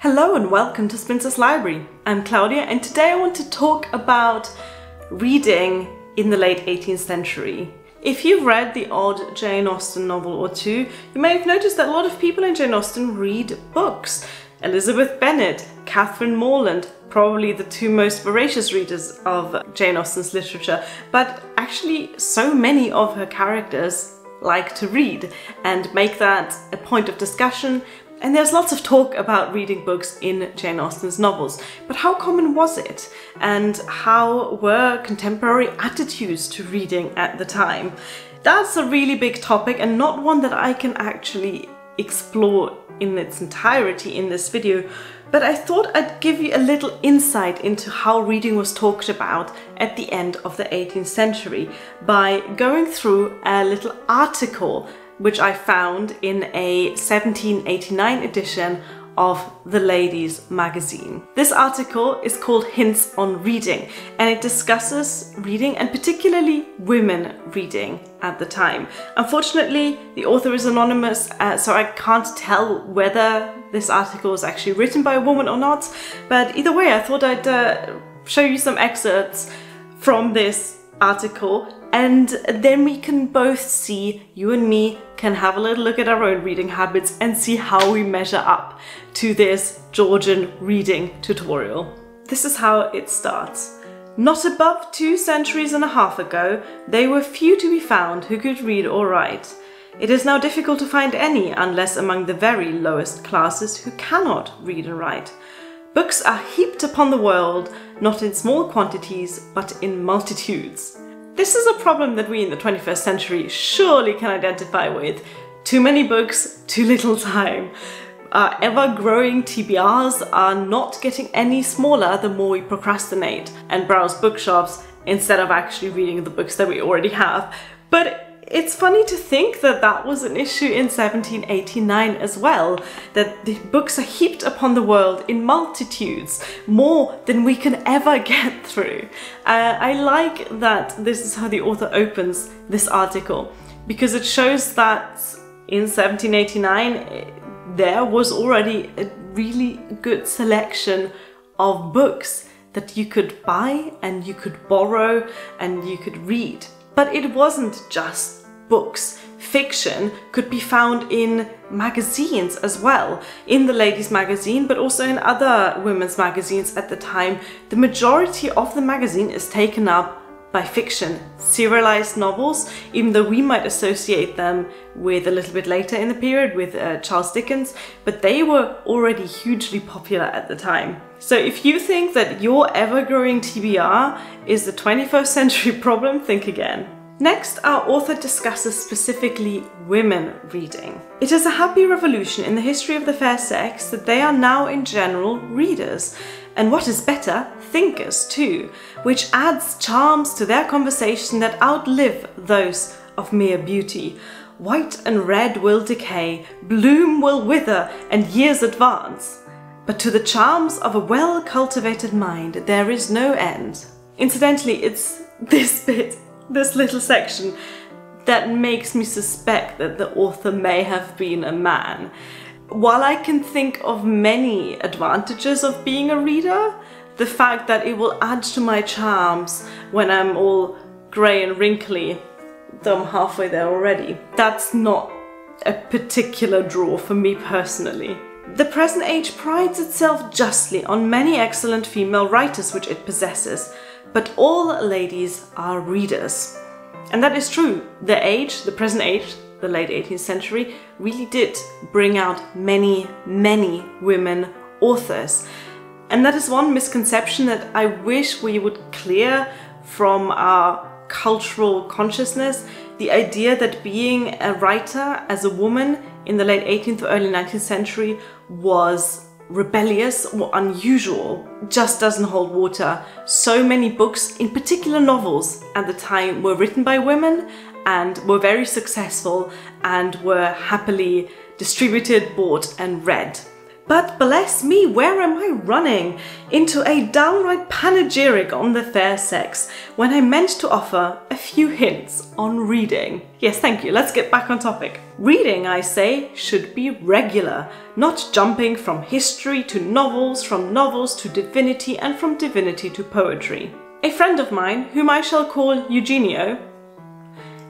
Hello and welcome to Spinster's Library. I'm Claudia and today I want to talk about reading in the late 18th century. If you've read the odd Jane Austen novel or two, you may have noticed that a lot of people in Jane Austen read books. Elizabeth Bennet, Catherine Morland, probably the two most voracious readers of Jane Austen's literature, but actually so many of her characters like to read and make that a point of discussion. And there's lots of talk about reading books in Jane Austen's novels, but how common was it? And how were contemporary attitudes to reading at the time? That's a really big topic and not one that I can actually explore in its entirety in this video, but I thought I'd give you a little insight into how reading was talked about at the end of the 18th century by going through a little article which I found in a 1789 edition of The Ladies magazine. This article is called Hints on Reading and it discusses reading and particularly women reading at the time. Unfortunately, the author is anonymous, so I can't tell whether this article was actually written by a woman or not, but either way I thought I'd show you some excerpts from this article and then we can both see, you and me can have a little look at our own reading habits and see how we measure up to this Georgian reading tutorial. This is how it starts. Not above 2 centuries and a half ago, they were few to be found who could read or write. It is now difficult to find any unless among the very lowest classes who cannot read and write. Books are heaped upon the world, not in small quantities, but in multitudes. This is a problem that we in the 21st century surely can identify with. Too many books, too little time. Our ever-growing TBRs are not getting any smaller the more we procrastinate and browse bookshops instead of actually reading the books that we already have. But it's funny to think that that was an issue in 1789 as well, that the books are heaped upon the world in multitudes, more than we can ever get through. I like that this is how the author opens this article, because it shows that in 1789 there was already a really good selection of books that you could buy and you could borrow and you could read. But it wasn't just books. Fiction could be found in magazines as well, in the Ladies magazine, but also in other women's magazines at the time. The majority of the magazine is taken up by fiction, serialized novels, even though we might associate them with a little bit later in the period with Charles Dickens, but they were already hugely popular at the time. So if you think that your ever-growing TBR is the 21st century problem, think again. Next, our author discusses specifically women reading. It is a happy revolution in the history of the fair sex that they are now in general readers, and what is better, thinkers too, which adds charms to their conversation that outlive those of mere beauty. White and red will decay, bloom will wither, and years advance. But to the charms of a well-cultivated mind there is no end. Incidentally, it's this bit, this little section, that makes me suspect that the author may have been a man. While I can think of many advantages of being a reader, the fact that it will add to my charms when I'm all grey and wrinkly, though I'm halfway there already, that's not a particular draw for me personally. The present age prides itself justly on many excellent female writers which it possesses, but all ladies are readers. And that is true. The present age, the late 18th century, really did bring out many, many women authors. And that is one misconception that I wish we would clear from our cultural consciousness, the idea that being a writer as a woman in the late 18th or early 19th century was rebellious or unusual just doesn't hold water. So many books, in particular novels at the time, were written by women and were very successful and were happily distributed, bought and read. But bless me, where am I running into a downright panegyric on the fair sex when I meant to offer a few hints on reading? Yes, thank you, let's get back on topic. Reading, I say, should be regular, not jumping from history to novels, from novels to divinity, and from divinity to poetry. A friend of mine, whom I shall call Eugenio,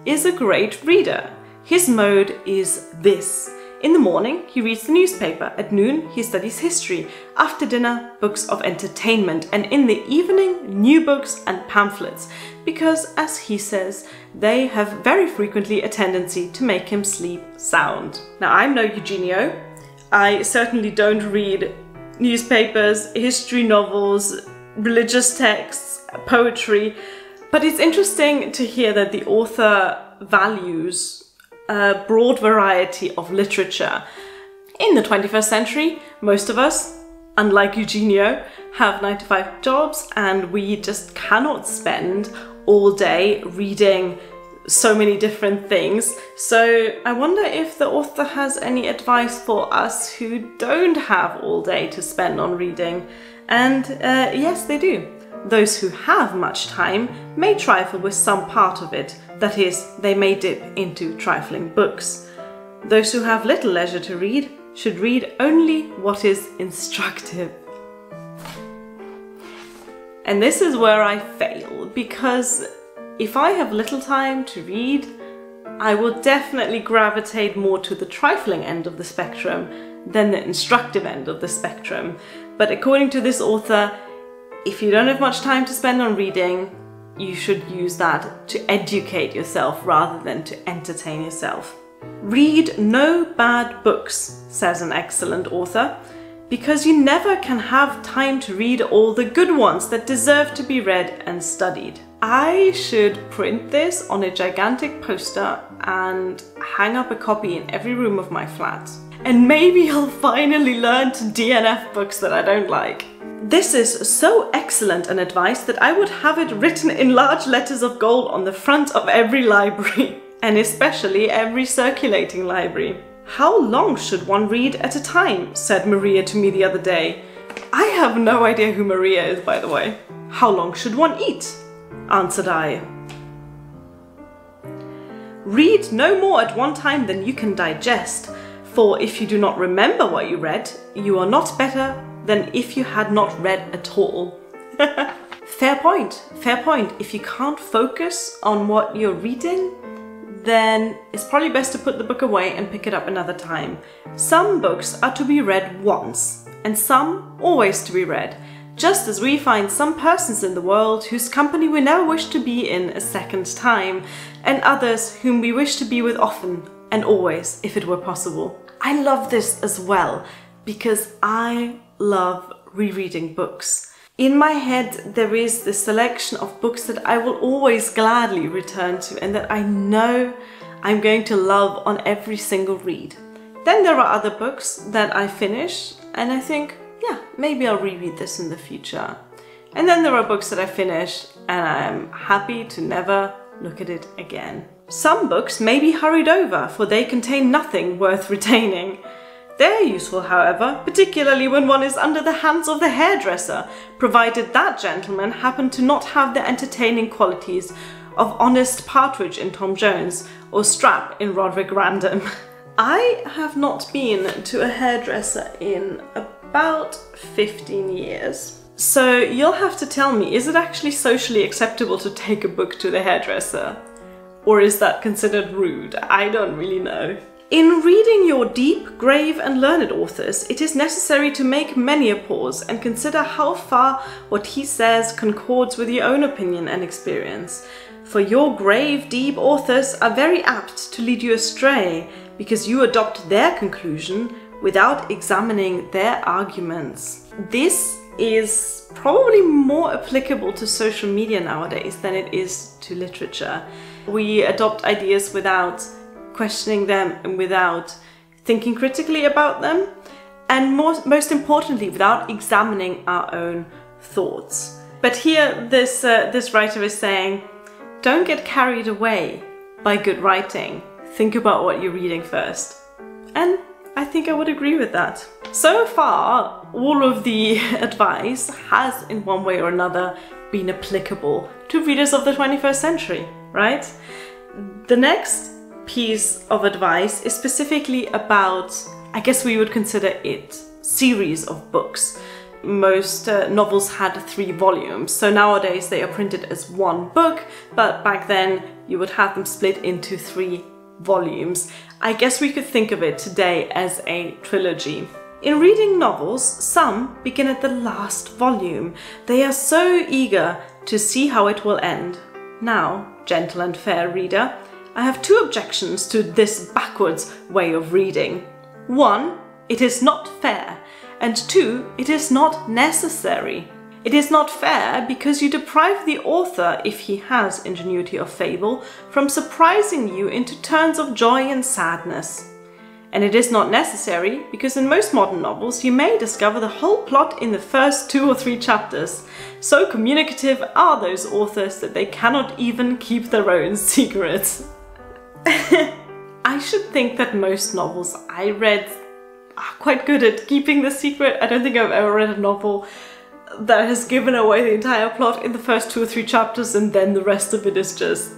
is a great reader. His mode is this. In the morning, he reads the newspaper. At noon, he studies history. After dinner, books of entertainment. And in the evening, new books and pamphlets. Because, as he says, they have very frequently a tendency to make him sleep sound. Now, I'm no Eugenio. I certainly don't read newspapers, history novels, religious texts, poetry. But it's interesting to hear that the author values a broad variety of literature. In the 21st century, most of us, unlike Eugenio, have 9-to-5 jobs, and we just cannot spend all day reading so many different things. So I wonder if the author has any advice for us who don't have all day to spend on reading. And yes, they do. Those who have much time may trifle with some part of it, that is, they may dip into trifling books. Those who have little leisure to read should read only what is instructive. And this is where I fail, because if I have little time to read, I will definitely gravitate more to the trifling end of the spectrum than the instructive end of the spectrum. But according to this author, if you don't have much time to spend on reading, you should use that to educate yourself rather than to entertain yourself. Read no bad books, says an excellent author, because you never can have time to read all the good ones that deserve to be read and studied. I should print this on a gigantic poster and hang up a copy in every room of my flat. And maybe I'll finally learn to DNF books that I don't like. This is so excellent an advice that I would have it written in large letters of gold on the front of every library, and especially every circulating library. How long should one read at a time? Said Maria to me the other day. I have no idea who Maria is, by the way. How long should one eat? Answered I. Read no more at one time than you can digest, for if you do not remember what you read, you are not better than if you had not read at all. Fair point, fair point. If you can't focus on what you're reading, then it's probably best to put the book away and pick it up another time. Some books are to be read once, and some always to be read, just as we find some persons in the world whose company we never wish to be in a second time, and others whom we wish to be with often and always, if it were possible. I love this as well, because I love rereading books. In my head, there is this selection of books that I will always gladly return to and that I know I'm going to love on every single read. Then there are other books that I finish and I think, yeah, maybe I'll reread this in the future. And then there are books that I finish and I'm happy to never look at it again. Some books may be hurried over, for they contain nothing worth retaining. They're useful, however, particularly when one is under the hands of the hairdresser, provided that gentleman happen to not have the entertaining qualities of honest Partridge in Tom Jones or Strap in Roderick Random. I have not been to a hairdresser in about 15 years. So you'll have to tell me, is it actually socially acceptable to take a book to the hairdresser? Or is that considered rude? I don't really know. In reading your deep, grave and learned authors, it is necessary to make many a pause and consider how far what he says concords with your own opinion and experience. For your grave, deep authors are very apt to lead you astray, because you adopt their conclusion without examining their arguments. This is probably more applicable to social media nowadays than it is to literature. We adopt ideas without questioning them and without thinking critically about them, and most importantly, without examining our own thoughts. But here this writer is saying, don't get carried away by good writing. Think about what you're reading first. And I think I would agree with that. So far, all of the advice has in one way or another been applicable to readers of the 21st century, right? The next piece of advice is specifically about, I guess we would consider it, series of books. Most novels had 3 volumes, so nowadays they are printed as one book, but back then you would have them split into 3 volumes. I guess we could think of it today as a trilogy. In reading novels, some begin at the last volume. They are so eager to see how it will end. Now, gentle and fair reader, I have 2 objections to this backwards way of reading. 1, it is not fair, and 2, it is not necessary. It is not fair because you deprive the author, if he has ingenuity of fable, from surprising you into turns of joy and sadness. And it is not necessary because in most modern novels you may discover the whole plot in the first 2 or 3 chapters. So communicative are those authors that they cannot even keep their own secrets. I should think that most novels I read are quite good at keeping the secret. I don't think I've ever read a novel that has given away the entire plot in the first 2 or 3 chapters and then the rest of it is just,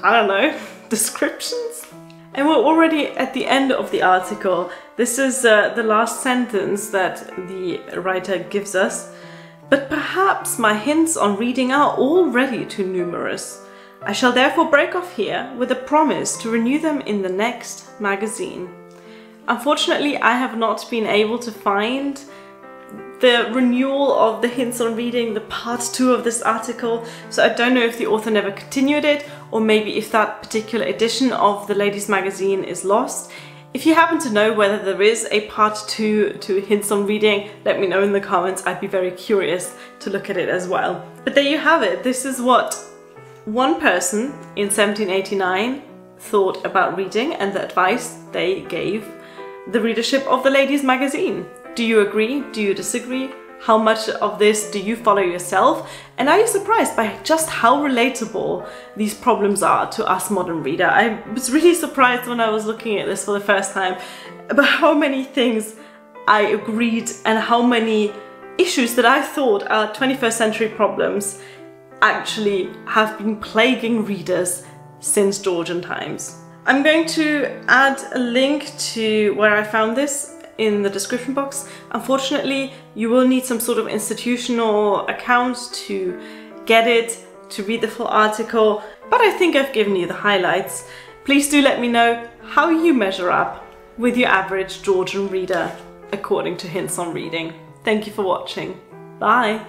I don't know, descriptions? And we're already at the end of the article. This is the last sentence that the writer gives us. But perhaps my hints on reading are already too numerous. I shall therefore break off here with a promise to renew them in the next magazine. Unfortunately, I have not been able to find the renewal of the hints on reading, the part 2 of this article, so I don't know if the author never continued it, or maybe if that particular edition of the ladies magazine is lost. If you happen to know whether there is a part 2 to hints on reading, let me know in the comments. I'd be very curious to look at it as well. But there you have it. This is what one person in 1789 thought about reading and the advice they gave the readership of the ladies magazine. Do you agree? Do you disagree? How much of this do you follow yourself? And are you surprised by just how relatable these problems are to us modern reader? I was really surprised when I was looking at this for the first time about how many things I agreed and how many issues that I thought are 21st century problems actually have been plaguing readers since Georgian times. I'm going to add a link to where I found this in the description box. Unfortunately, you will need some sort of institutional account to get it, to read the full article, but I think I've given you the highlights. Please do let me know how you measure up with your average Georgian reader according to Hints on Reading. Thank you for watching. Bye!